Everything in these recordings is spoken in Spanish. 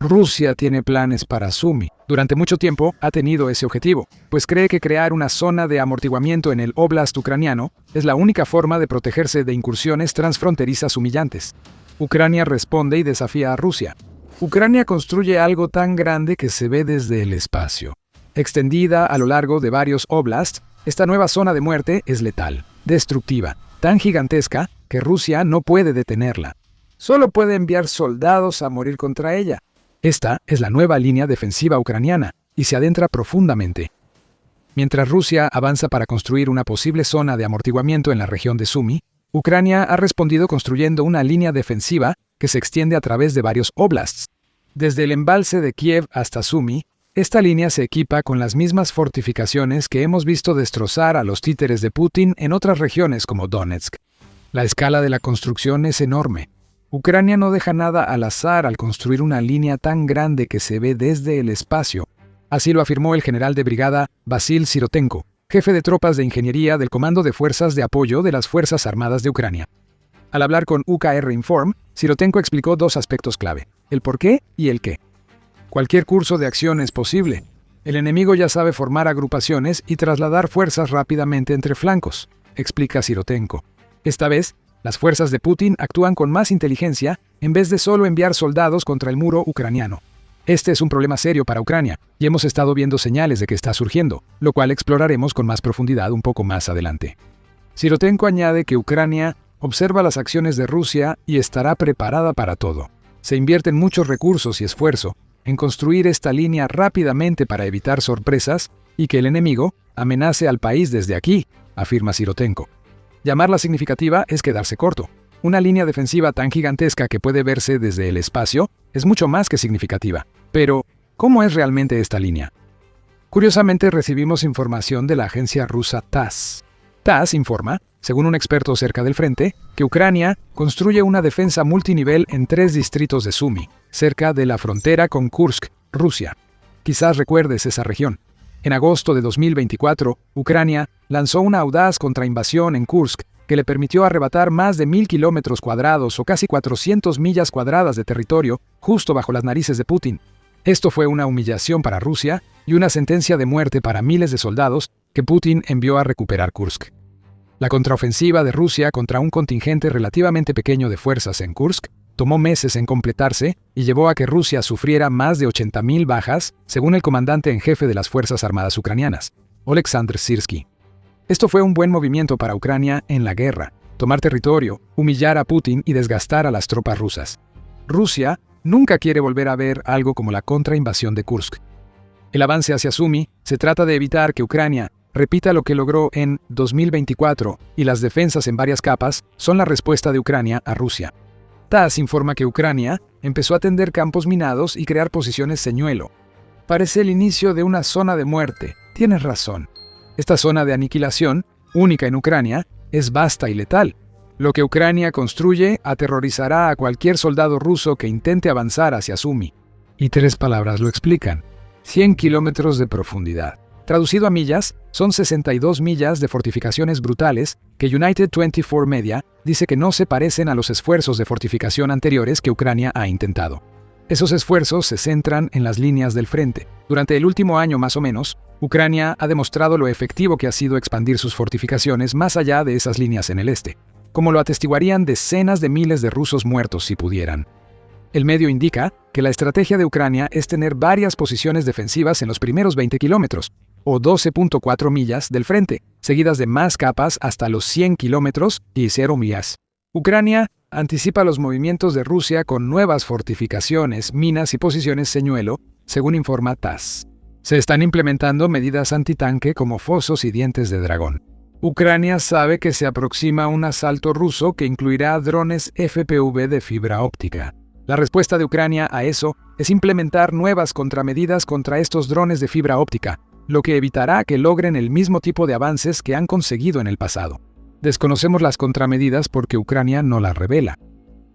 Rusia tiene planes para Sumy. Durante mucho tiempo ha tenido ese objetivo, pues cree que crear una zona de amortiguamiento en el Oblast ucraniano es la única forma de protegerse de incursiones transfronterizas humillantes. Ucrania responde y desafía a Rusia. Ucrania construye algo tan grande que se ve desde el espacio. Extendida a lo largo de varios oblasts, esta nueva zona de muerte es letal, destructiva, tan gigantesca que Rusia no puede detenerla. Solo puede enviar soldados a morir contra ella. Esta es la nueva línea defensiva ucraniana y se adentra profundamente. Mientras Rusia avanza para construir una posible zona de amortiguamiento en la región de Sumy, Ucrania ha respondido construyendo una línea defensiva que se extiende a través de varios oblasts. Desde el embalse de Kiev hasta Sumy, esta línea se equipa con las mismas fortificaciones que hemos visto destrozar a los títeres de Putin en otras regiones como Donetsk. La escala de la construcción es enorme. Ucrania no deja nada al azar al construir una línea tan grande que se ve desde el espacio. Así lo afirmó el general de brigada Vasil Sirotenko, jefe de tropas de ingeniería del Comando de Fuerzas de Apoyo de las Fuerzas Armadas de Ucrania. Al hablar con UKR Inform, Sirotenko explicó dos aspectos clave: el por qué y el qué. Cualquier curso de acción es posible. El enemigo ya sabe formar agrupaciones y trasladar fuerzas rápidamente entre flancos, explica Sirotenko. Esta vez, las fuerzas de Putin actúan con más inteligencia en vez de solo enviar soldados contra el muro ucraniano. Este es un problema serio para Ucrania, y hemos estado viendo señales de que está surgiendo, lo cual exploraremos con más profundidad un poco más adelante. Sirotenko añade que Ucrania observa las acciones de Rusia y estará preparada para todo. Se invierten muchos recursos y esfuerzo en construir esta línea rápidamente para evitar sorpresas y que el enemigo amenace al país desde aquí, afirma Sirotenko. Llamarla significativa es quedarse corto. Una línea defensiva tan gigantesca que puede verse desde el espacio es mucho más que significativa. Pero, ¿cómo es realmente esta línea? Curiosamente, recibimos información de la agencia rusa TASS. TASS informa, según un experto cerca del frente, que Ucrania construye una defensa multinivel en 3 distritos de Sumy, cerca de la frontera con Kursk, Rusia. Quizás recuerdes esa región. En agosto de 2024, Ucrania lanzó una audaz contrainvasión en Kursk que le permitió arrebatar más de 1.000 kilómetros cuadrados o casi 400 millas cuadradas de territorio justo bajo las narices de Putin. Esto fue una humillación para Rusia y una sentencia de muerte para miles de soldados que Putin envió a recuperar Kursk. La contraofensiva de Rusia contra un contingente relativamente pequeño de fuerzas en Kursk tomó meses en completarse y llevó a que Rusia sufriera más de 80.000 bajas, según el comandante en jefe de las Fuerzas Armadas ucranianas, Oleksandr Syrskyi. Esto fue un buen movimiento para Ucrania en la guerra: tomar territorio, humillar a Putin y desgastar a las tropas rusas. Rusia nunca quiere volver a ver algo como la contrainvasión de Kursk. El avance hacia Sumy se trata de evitar que Ucrania repita lo que logró en 2024, y las defensas en varias capas son la respuesta de Ucrania a Rusia. TASS informa que Ucrania empezó a tender campos minados y crear posiciones señuelo. Parece el inicio de una zona de muerte. Tienes razón. Esta zona de aniquilación, única en Ucrania, es vasta y letal. Lo que Ucrania construye aterrorizará a cualquier soldado ruso que intente avanzar hacia Sumy. Y 3 palabras lo explican: 100 kilómetros de profundidad. Traducido a millas, son 62 millas de fortificaciones brutales que United 24 Media dice que no se parecen a los esfuerzos de fortificación anteriores que Ucrania ha intentado. Esos esfuerzos se centran en las líneas del frente. Durante el último año más o menos, Ucrania ha demostrado lo efectivo que ha sido expandir sus fortificaciones más allá de esas líneas en el este, como lo atestiguarían decenas de miles de rusos muertos si pudieran. El medio indica que la estrategia de Ucrania es tener varias posiciones defensivas en los primeros 20 kilómetros, o 12.4 millas del frente, seguidas de más capas hasta los 100 kilómetros y 0 millas. Ucrania anticipa los movimientos de Rusia con nuevas fortificaciones, minas y posiciones señuelo, según informa TASS. Se están implementando medidas antitanque como fosos y dientes de dragón. Ucrania sabe que se aproxima un asalto ruso que incluirá drones FPV de fibra óptica. La respuesta de Ucrania a eso es implementar nuevas contramedidas contra estos drones de fibra óptica, lo que evitará que logren el mismo tipo de avances que han conseguido en el pasado. Desconocemos las contramedidas porque Ucrania no las revela.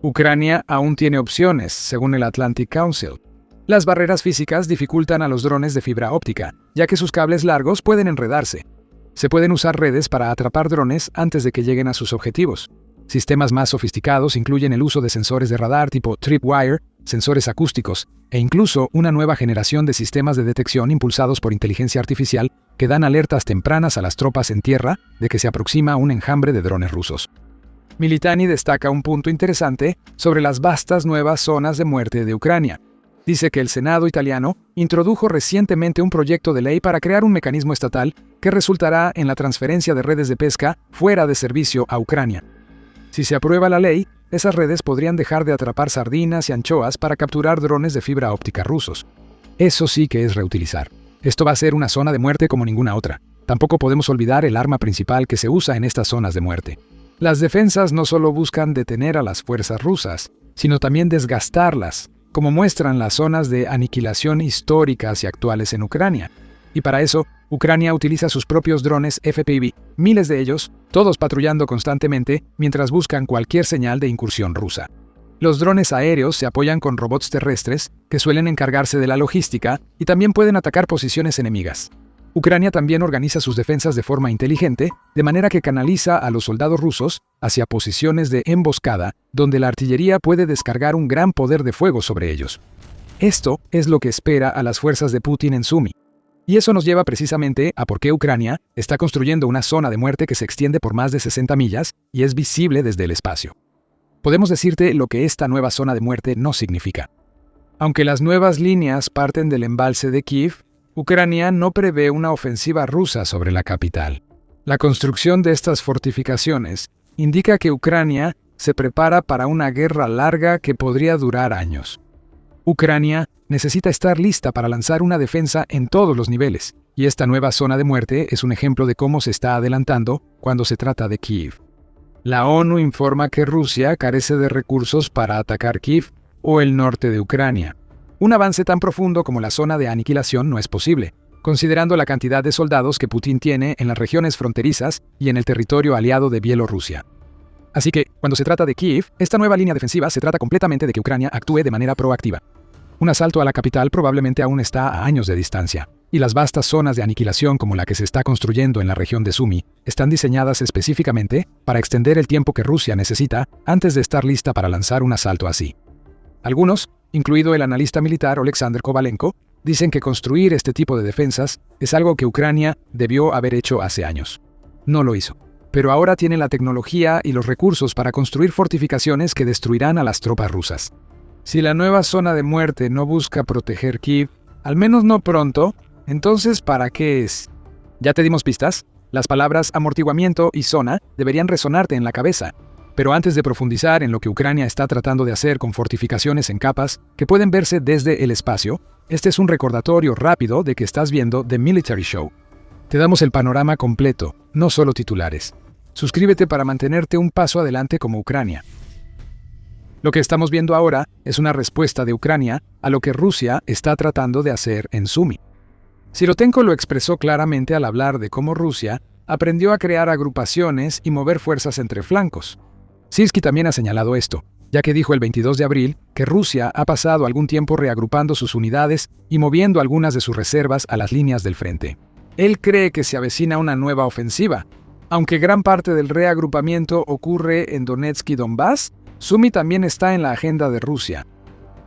Ucrania aún tiene opciones, según el Atlantic Council. Las barreras físicas dificultan a los drones de fibra óptica, ya que sus cables largos pueden enredarse. Se pueden usar redes para atrapar drones antes de que lleguen a sus objetivos. Sistemas más sofisticados incluyen el uso de sensores de radar tipo tripwire, sensores acústicos e incluso una nueva generación de sistemas de detección impulsados por inteligencia artificial que dan alertas tempranas a las tropas en tierra de que se aproxima un enjambre de drones rusos. Militani destaca un punto interesante sobre las vastas nuevas zonas de muerte de Ucrania. Dice que el Senado italiano introdujo recientemente un proyecto de ley para crear un mecanismo estatal que resultará en la transferencia de redes de pesca fuera de servicio a Ucrania. Si se aprueba la ley, esas redes podrían dejar de atrapar sardinas y anchoas para capturar drones de fibra óptica rusos. Eso sí que es reutilizar. Esto va a ser una zona de muerte como ninguna otra. Tampoco podemos olvidar el arma principal que se usa en estas zonas de muerte. Las defensas no solo buscan detener a las fuerzas rusas, sino también desgastarlas, como muestran las zonas de aniquilación históricas y actuales en Ucrania. Y para eso, Ucrania utiliza sus propios drones FPV, miles de ellos, todos patrullando constantemente mientras buscan cualquier señal de incursión rusa. Los drones aéreos se apoyan con robots terrestres que suelen encargarse de la logística y también pueden atacar posiciones enemigas. Ucrania también organiza sus defensas de forma inteligente, de manera que canaliza a los soldados rusos hacia posiciones de emboscada, donde la artillería puede descargar un gran poder de fuego sobre ellos. Esto es lo que espera a las fuerzas de Putin en Sumy. Y eso nos lleva precisamente a por qué Ucrania está construyendo una zona de muerte que se extiende por más de 60 millas y es visible desde el espacio. Podemos decirte lo que esta nueva zona de muerte no significa. Aunque las nuevas líneas parten del embalse de Kiev, Ucrania no prevé una ofensiva rusa sobre la capital. La construcción de estas fortificaciones indica que Ucrania se prepara para una guerra larga que podría durar años. Ucrania necesita estar lista para lanzar una defensa en todos los niveles, y esta nueva zona de muerte es un ejemplo de cómo se está adelantando cuando se trata de Kiev. La ONU informa que Rusia carece de recursos para atacar Kiev o el norte de Ucrania. Un avance tan profundo como la zona de aniquilación no es posible, considerando la cantidad de soldados que Putin tiene en las regiones fronterizas y en el territorio aliado de Bielorrusia. Así que, cuando se trata de Kiev, esta nueva línea defensiva se trata completamente de que Ucrania actúe de manera proactiva. Un asalto a la capital probablemente aún está a años de distancia, y las vastas zonas de aniquilación como la que se está construyendo en la región de Sumy están diseñadas específicamente para extender el tiempo que Rusia necesita antes de estar lista para lanzar un asalto así. Algunos, incluido el analista militar Alexander Kovalenko, dicen que construir este tipo de defensas es algo que Ucrania debió haber hecho hace años. No lo hizo, pero ahora tiene la tecnología y los recursos para construir fortificaciones que destruirán a las tropas rusas. Si la nueva zona de muerte no busca proteger Kiev, al menos no pronto, entonces ¿para qué es? ¿Ya te dimos pistas? Las palabras amortiguamiento y zona deberían resonarte en la cabeza. Pero antes de profundizar en lo que Ucrania está tratando de hacer con fortificaciones en capas que pueden verse desde el espacio, este es un recordatorio rápido de que estás viendo The Military Show. Te damos el panorama completo, no solo titulares. Suscríbete para mantenerte un paso adelante como Ucrania. Lo que estamos viendo ahora es una respuesta de Ucrania a lo que Rusia está tratando de hacer en Sumy. Sirotenko lo expresó claramente al hablar de cómo Rusia aprendió a crear agrupaciones y mover fuerzas entre flancos. Sirski también ha señalado esto, ya que dijo el 22 de abril que Rusia ha pasado algún tiempo reagrupando sus unidades y moviendo algunas de sus reservas a las líneas del frente. Él cree que se avecina una nueva ofensiva. Aunque gran parte del reagrupamiento ocurre en Donetsk y Donbass, Sumy también está en la agenda de Rusia.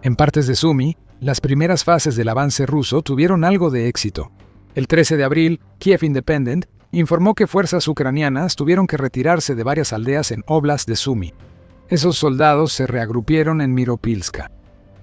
En partes de Sumy, las primeras fases del avance ruso tuvieron algo de éxito. El 13 de abril, Kiev Independent informó que fuerzas ucranianas tuvieron que retirarse de varias aldeas en Oblast de Sumy. Esos soldados se reagrupieron en Miropilska.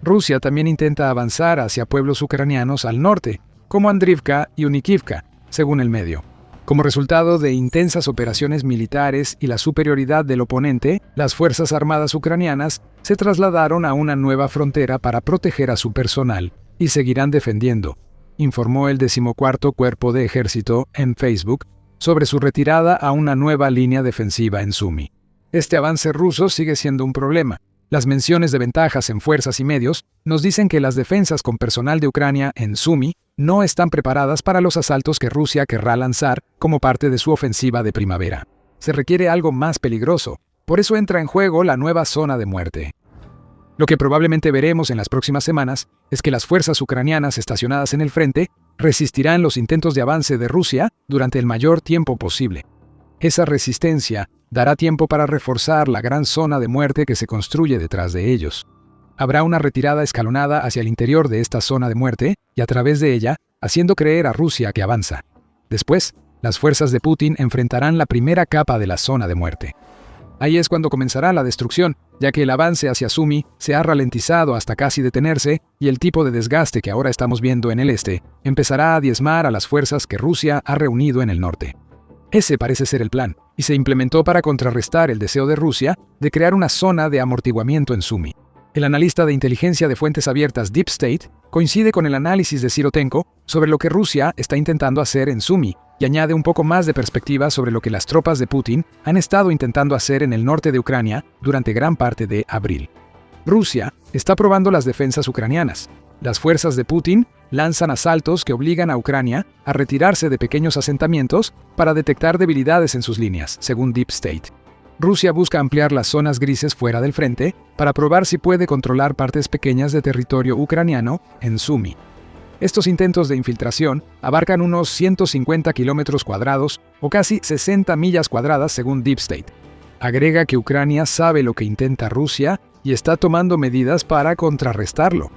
Rusia también intenta avanzar hacia pueblos ucranianos al norte, como Andrivka y Unikivka, según el medio. Como resultado de intensas operaciones militares y la superioridad del oponente, las Fuerzas Armadas ucranianas se trasladaron a una nueva frontera para proteger a su personal y seguirán defendiendo, informó el 14º Cuerpo de Ejército en Facebook sobre su retirada a una nueva línea defensiva en Sumy. Este avance ruso sigue siendo un problema. Las menciones de ventajas en fuerzas y medios nos dicen que las defensas con personal de Ucrania en Sumy no están preparadas para los asaltos que Rusia querrá lanzar como parte de su ofensiva de primavera. Se requiere algo más peligroso, por eso entra en juego la nueva zona de muerte. Lo que probablemente veremos en las próximas semanas es que las fuerzas ucranianas estacionadas en el frente resistirán los intentos de avance de Rusia durante el mayor tiempo posible. Esa resistencia dará tiempo para reforzar la gran zona de muerte que se construye detrás de ellos. Habrá una retirada escalonada hacia el interior de esta zona de muerte y a través de ella, haciendo creer a Rusia que avanza. Después, las fuerzas de Putin enfrentarán la primera capa de la zona de muerte. Ahí es cuando comenzará la destrucción, ya que el avance hacia Sumy se ha ralentizado hasta casi detenerse y el tipo de desgaste que ahora estamos viendo en el este empezará a diezmar a las fuerzas que Rusia ha reunido en el norte. Ese parece ser el plan, y se implementó para contrarrestar el deseo de Rusia de crear una zona de amortiguamiento en Sumy. El analista de inteligencia de fuentes abiertas Deep State coincide con el análisis de Sirotenko sobre lo que Rusia está intentando hacer en Sumy y añade un poco más de perspectiva sobre lo que las tropas de Putin han estado intentando hacer en el norte de Ucrania durante gran parte de abril. Rusia está probando las defensas ucranianas. Las fuerzas de Putin lanzan asaltos que obligan a Ucrania a retirarse de pequeños asentamientos para detectar debilidades en sus líneas, según Deep State. Rusia busca ampliar las zonas grises fuera del frente para probar si puede controlar partes pequeñas de territorio ucraniano en Sumy. Estos intentos de infiltración abarcan unos 150 kilómetros cuadrados o casi 60 millas cuadradas según Deep State. Agrega que Ucrania sabe lo que intenta Rusia y está tomando medidas para contrarrestarlo.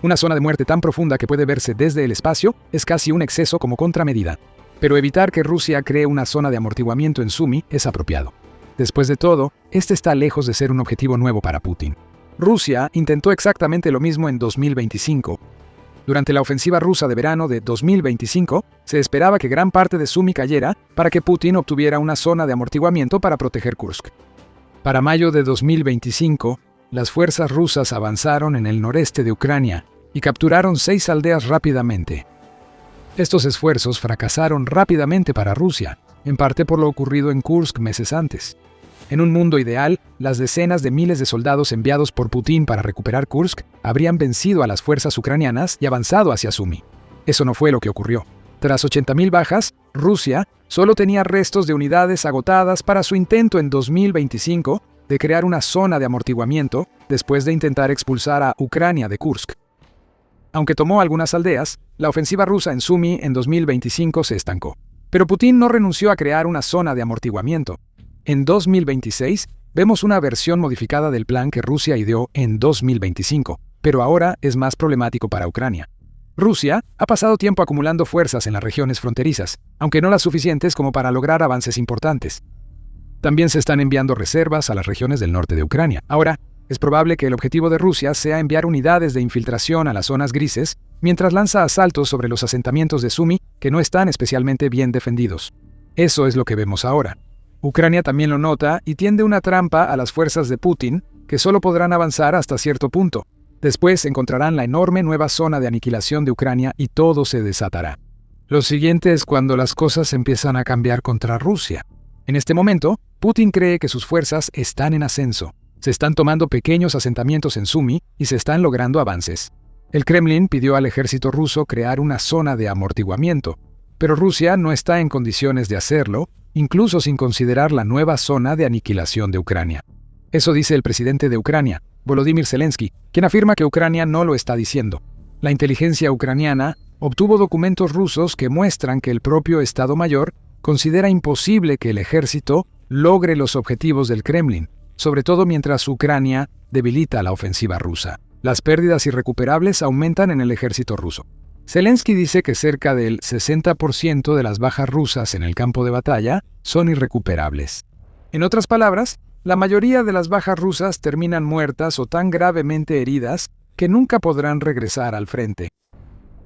Una zona de muerte tan profunda que puede verse desde el espacio es casi un exceso como contramedida. Pero evitar que Rusia cree una zona de amortiguamiento en Sumy es apropiado. Después de todo, este está lejos de ser un objetivo nuevo para Putin. Rusia intentó exactamente lo mismo en 2025. Durante la ofensiva rusa de verano de 2025, se esperaba que gran parte de Sumy cayera para que Putin obtuviera una zona de amortiguamiento para proteger Kursk. Para mayo de 2025, las fuerzas rusas avanzaron en el noreste de Ucrania y capturaron 6 aldeas rápidamente. Estos esfuerzos fracasaron rápidamente para Rusia, en parte por lo ocurrido en Kursk meses antes. En un mundo ideal, las decenas de miles de soldados enviados por Putin para recuperar Kursk habrían vencido a las fuerzas ucranianas y avanzado hacia Sumy. Eso no fue lo que ocurrió. Tras 80.000 bajas, Rusia solo tenía restos de unidades agotadas para su intento en 2025 de crear una zona de amortiguamiento después de intentar expulsar a Ucrania de Kursk. Aunque tomó algunas aldeas, la ofensiva rusa en Sumy en 2025 se estancó. Pero Putin no renunció a crear una zona de amortiguamiento. En 2026, vemos una versión modificada del plan que Rusia ideó en 2025, pero ahora es más problemático para Ucrania. Rusia ha pasado tiempo acumulando fuerzas en las regiones fronterizas, aunque no las suficientes como para lograr avances importantes. También se están enviando reservas a las regiones del norte de Ucrania. Ahora, es probable que el objetivo de Rusia sea enviar unidades de infiltración a las zonas grises, mientras lanza asaltos sobre los asentamientos de Sumy que no están especialmente bien defendidos. Eso es lo que vemos ahora. Ucrania también lo nota y tiende una trampa a las fuerzas de Putin, que solo podrán avanzar hasta cierto punto. Después encontrarán la enorme nueva zona de aniquilación de Ucrania y todo se desatará. Lo siguiente es cuando las cosas empiezan a cambiar contra Rusia. En este momento, Putin cree que sus fuerzas están en ascenso. Se están tomando pequeños asentamientos en Sumy y se están logrando avances. El Kremlin pidió al ejército ruso crear una zona de amortiguamiento, pero Rusia no está en condiciones de hacerlo, incluso sin considerar la nueva zona de aniquilación de Ucrania. Eso dice el presidente de Ucrania, Volodymyr Zelensky, quien afirma que Ucrania no lo está diciendo. La inteligencia ucraniana obtuvo documentos rusos que muestran que el propio Estado Mayor considera imposible que el ejército logre los objetivos del Kremlin, sobre todo mientras Ucrania debilita la ofensiva rusa. Las pérdidas irrecuperables aumentan en el ejército ruso. Zelensky dice que cerca del 60% de las bajas rusas en el campo de batalla son irrecuperables. En otras palabras, la mayoría de las bajas rusas terminan muertas o tan gravemente heridas que nunca podrán regresar al frente.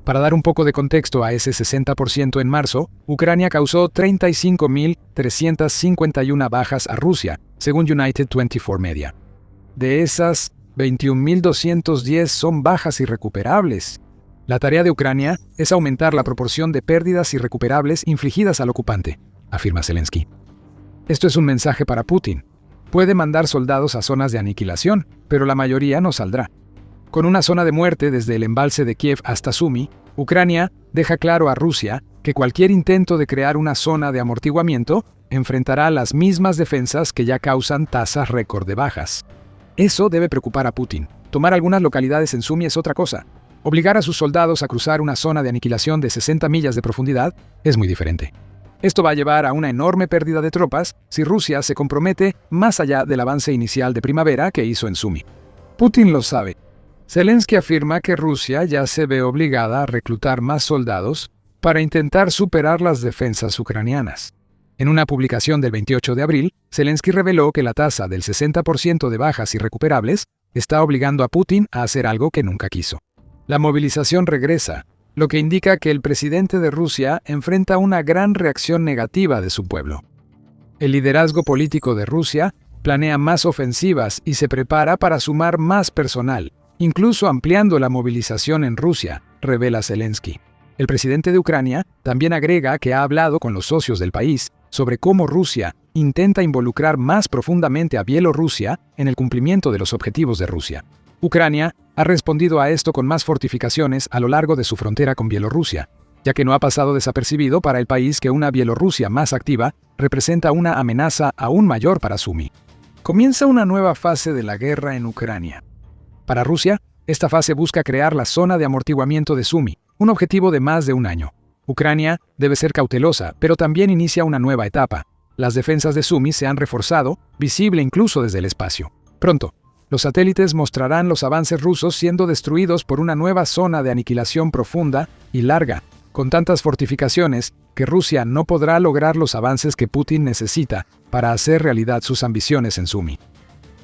Para dar un poco de contexto a ese 60% en marzo, Ucrania causó 35.351 bajas a Rusia, según United 24 Media. De esas, 21.210 son bajas irrecuperables. La tarea de Ucrania es aumentar la proporción de pérdidas irrecuperables infligidas al ocupante, afirma Zelensky. Esto es un mensaje para Putin. Puede mandar soldados a zonas de aniquilación, pero la mayoría no saldrá. Con una zona de muerte desde el embalse de Kiev hasta Sumy, Ucrania deja claro a Rusia que cualquier intento de crear una zona de amortiguamiento enfrentará las mismas defensas que ya causan tasas récord de bajas. Eso debe preocupar a Putin. Tomar algunas localidades en Sumy es otra cosa. Obligar a sus soldados a cruzar una zona de aniquilación de 60 millas de profundidad es muy diferente. Esto va a llevar a una enorme pérdida de tropas si Rusia se compromete más allá del avance inicial de primavera que hizo en Sumy. Putin lo sabe. Zelensky afirma que Rusia ya se ve obligada a reclutar más soldados para intentar superar las defensas ucranianas. En una publicación del 28 de abril, Zelensky reveló que la tasa del 60% de bajas irrecuperables está obligando a Putin a hacer algo que nunca quiso. La movilización regresa, lo que indica que el presidente de Rusia enfrenta una gran reacción negativa de su pueblo. El liderazgo político de Rusia planea más ofensivas y se prepara para sumar más personal, incluso ampliando la movilización en Rusia, revela Zelensky. El presidente de Ucrania también agrega que ha hablado con los socios del país sobre cómo Rusia intenta involucrar más profundamente a Bielorrusia en el cumplimiento de los objetivos de Rusia. Ucrania ha respondido a esto con más fortificaciones a lo largo de su frontera con Bielorrusia, ya que no ha pasado desapercibido para el país que una Bielorrusia más activa representa una amenaza aún mayor para Sumi. Comienza una nueva fase de la guerra en Ucrania. Para Rusia, esta fase busca crear la zona de amortiguamiento de Sumi, un objetivo de más de un año. Ucrania debe ser cautelosa, pero también inicia una nueva etapa. Las defensas de Sumi se han reforzado, visible incluso desde el espacio. Pronto, los satélites mostrarán los avances rusos siendo destruidos por una nueva zona de aniquilación profunda y larga, con tantas fortificaciones que Rusia no podrá lograr los avances que Putin necesita para hacer realidad sus ambiciones en Sumi.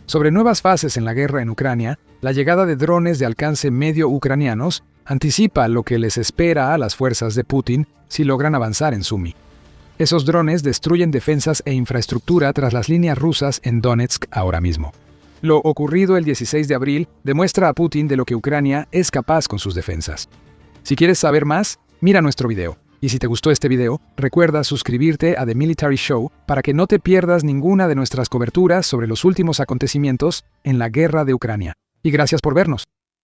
Sobre nuevas fases en la guerra en Ucrania, la llegada de drones de alcance medio ucranianos anticipa lo que les espera a las fuerzas de Putin si logran avanzar en Sumi. Esos drones destruyen defensas e infraestructura tras las líneas rusas en Donetsk ahora mismo. Lo ocurrido el 16 de abril demuestra a Putin de lo que Ucrania es capaz con sus defensas. Si quieres saber más, mira nuestro video. Y si te gustó este video, recuerda suscribirte a The Military Show para que no te pierdas ninguna de nuestras coberturas sobre los últimos acontecimientos en la guerra de Ucrania. Y gracias por vernos.